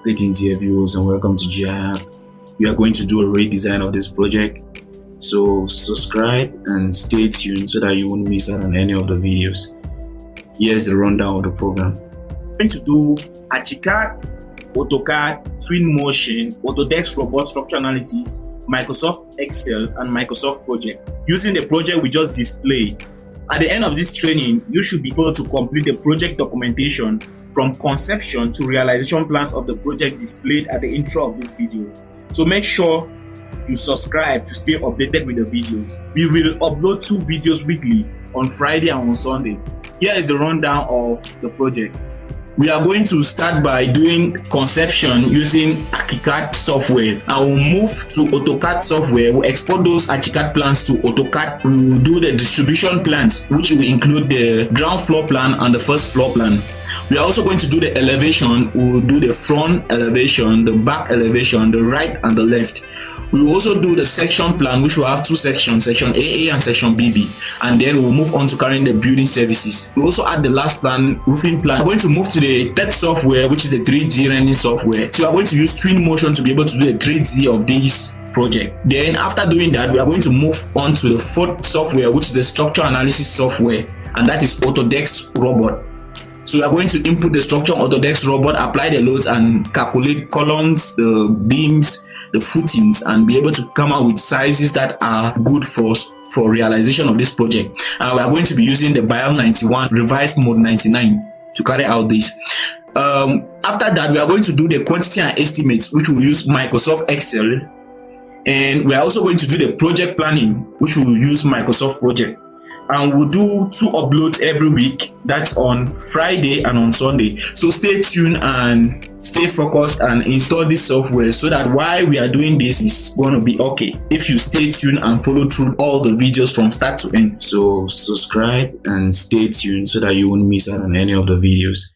Greetings dear viewers and welcome to GIAP. We are going to do a redesign of this project, so subscribe and stay tuned so that you won't miss out on any of the videos. Here's the rundown of the program. We're going to do Archicad, AutoCAD, Twinmotion, Autodesk Robot structure analysis, Microsoft Excel and Microsoft Project. Using the project we just displayed. At the end of this training, you should be able to complete the project documentation from conception to realization plans of the project displayed at the intro of this video. So make sure you subscribe to stay updated with the videos. We will upload 2 videos weekly on Friday and on Sunday. Here is the rundown of the project. We are going to start by doing conception using Archicad software. I will move to AutoCAD software. We'll export those Archicad plans to AutoCAD. We will do the distribution plans, which will include the ground floor plan and the first floor plan. We are also going to do the elevation. We will do the front elevation, the back elevation, the right and the left. We will also do the section plan, which will have 2 sections, section AA and section BB, and then we'll move on to carrying the building services. We'll also add the last plan, roofing plan. We're going to move to the third software, which is the 3D rendering software. So we are going to use Twinmotion to be able to do the 3D of this project. Then after doing that, we are going to move on to the 4th software, which is the structure analysis software, and that is Autodesk Robot. So we are going to input the structure on Autodesk Robot, apply the loads and calculate columns, the beams, the footings, and be able to come out with sizes that are good for realization of this project. And we are going to be using the BIOM 91 revised mode 99 to carry out this. After that, we are going to do the quantity and estimates, which will use Microsoft Excel, and we are also going to do the project planning, which will use Microsoft Project. And we'll do 2 uploads every week. That's on Friday and on Sunday. So stay tuned and stay focused and install this software so that while we are doing this, it's going to be okay if you stay tuned and follow through all the videos from start to end. So subscribe and stay tuned so that you won't miss out on any of the videos.